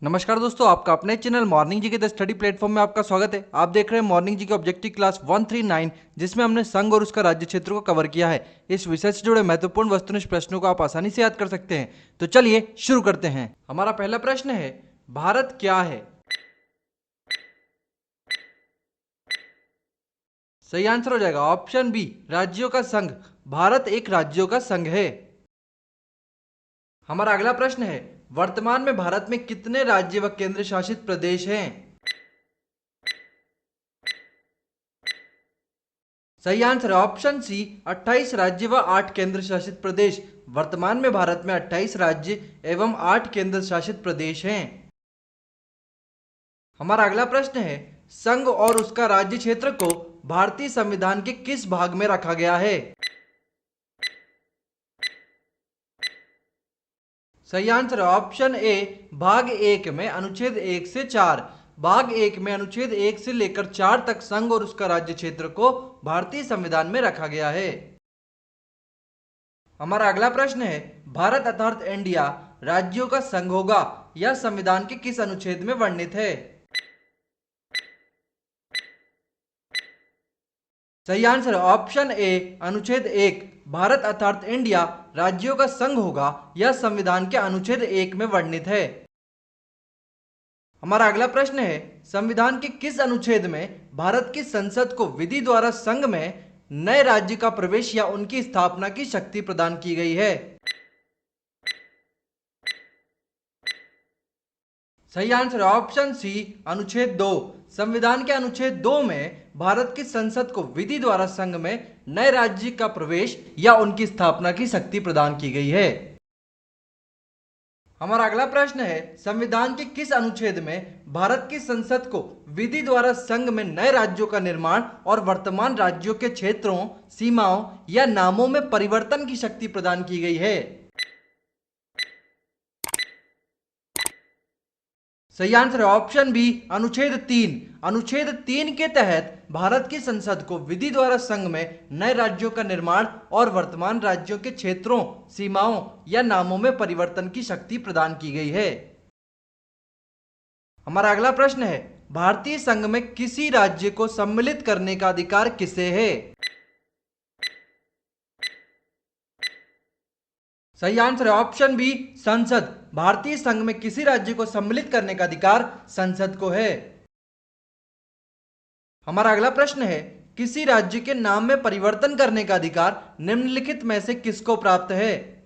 नमस्कार दोस्तों, आपका अपने चैनल मॉर्निंग जी के द स्टडी प्लेटफॉर्म में आपका स्वागत है। आप देख रहे हैं मॉर्निंग जी के ऑब्जेक्टिव क्लास 139, जिसमें हमने संघ और उसका राज्य क्षेत्र को कवर किया है। इस विषय से जुड़े महत्वपूर्ण वस्तुनिष्ठ प्रश्नों को आप आसानी से याद कर सकते हैं। तो चलिए शुरू करते हैं। हमारा पहला प्रश्न है, भारत क्या है? सही आंसर हो जाएगा ऑप्शन बी, राज्यों का संघ। भारत एक राज्यों का संघ है। हमारा अगला प्रश्न है, वर्तमान में भारत में कितने राज्य व केंद्र शासित प्रदेश हैं? सही आंसर है ऑप्शन सी, 28 राज्य व 8 केंद्र शासित प्रदेश। वर्तमान में भारत में 28 राज्य एवं 8 केंद्र शासित प्रदेश हैं। हमारा अगला प्रश्न है, संघ और उसका राज्य क्षेत्र को भारतीय संविधान के किस भाग में रखा गया है? सही आंसर है ऑप्शन ए, भाग 1 में अनुच्छेद 1 से 4। भाग 1 में अनुच्छेद 1 से लेकर 4 तक संघ और उसका राज्य क्षेत्र को भारतीय संविधान में रखा गया है। हमारा अगला प्रश्न है, भारत अर्थात इंडिया राज्यों का संघ होगा, यह संविधान के किस अनुच्छेद में वर्णित है? सही आंसर है ऑप्शन ए, अनुच्छेद 1। भारत अर्थात इंडिया राज्यों का संघ होगा, यह संविधान के अनुच्छेद 1 में वर्णित है। हमारा अगला प्रश्न है, संविधान के किस अनुच्छेद में भारत की संसद को विधि द्वारा संघ में नए राज्य का प्रवेश या उनकी स्थापना की शक्ति प्रदान की गई है? सही आंसर है ऑप्शन सी, अनुच्छेद 2। संविधान के अनुच्छेद 2 में भारत की संसद को विधि द्वारा संघ में नए राज्य का प्रवेश या उनकी स्थापना की शक्ति प्रदान की गई है। हमारा अगला प्रश्न है, संविधान के किस अनुच्छेद में भारत की संसद को विधि द्वारा संघ में नए राज्यों का निर्माण और वर्तमान राज्यों के क्षेत्रों, सीमाओं या नामों में परिवर्तन की शक्ति प्रदान की गई है? सही आंसर है ऑप्शन बी, अनुच्छेद 3। अनुच्छेद 3 के तहत भारत की संसद को विधि द्वारा संघ में नए राज्यों का निर्माण और वर्तमान राज्यों के क्षेत्रों, सीमाओं या नामों में परिवर्तन की शक्ति प्रदान की गई है। हमारा अगला प्रश्न है, भारतीय संघ में किसी राज्य को सम्मिलित करने का अधिकार किसे है? सही आंसर है ऑप्शन बी, संसद। भारतीय संघ में किसी राज्य को सम्मिलित करने का अधिकार संसद को है। हमारा अगला प्रश्न है, किसी राज्य के नाम में परिवर्तन करने का अधिकार निम्नलिखित में से किसको प्राप्त है?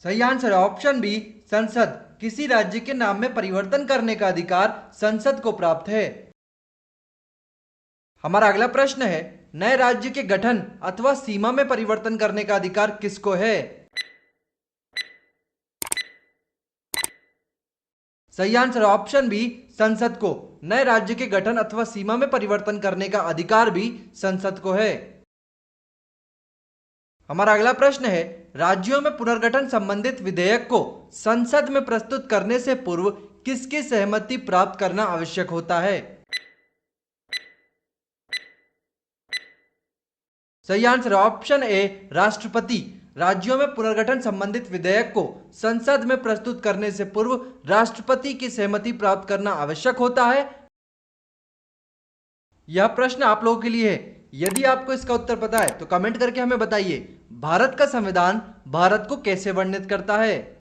सही आंसर है ऑप्शन बी, संसद। किसी राज्य के नाम में परिवर्तन करने का अधिकार संसद को प्राप्त है। हमारा अगला प्रश्न है, नए राज्य के गठन अथवा सीमा में परिवर्तन करने का अधिकार किसको है? सही आंसर ऑप्शन बी, संसद को। नए राज्य के गठन अथवा सीमा में परिवर्तन करने का अधिकार भी संसद को है। हमारा अगला प्रश्न है, राज्यों में पुनर्गठन संबंधित विधेयक को संसद में प्रस्तुत करने से पूर्व किसकी सहमति प्राप्त करना आवश्यक होता है? सही आंसर ऑप्शन ए, राष्ट्रपति। राज्यों में पुनर्गठन संबंधित विधेयक को संसद में प्रस्तुत करने से पूर्व राष्ट्रपति की सहमति प्राप्त करना आवश्यक होता है। यह प्रश्न आप लोगों के लिए है। यदि आपको इसका उत्तर पता है तो कमेंट करके हमें बताइए, भारत का संविधान भारत को कैसे वर्णित करता है?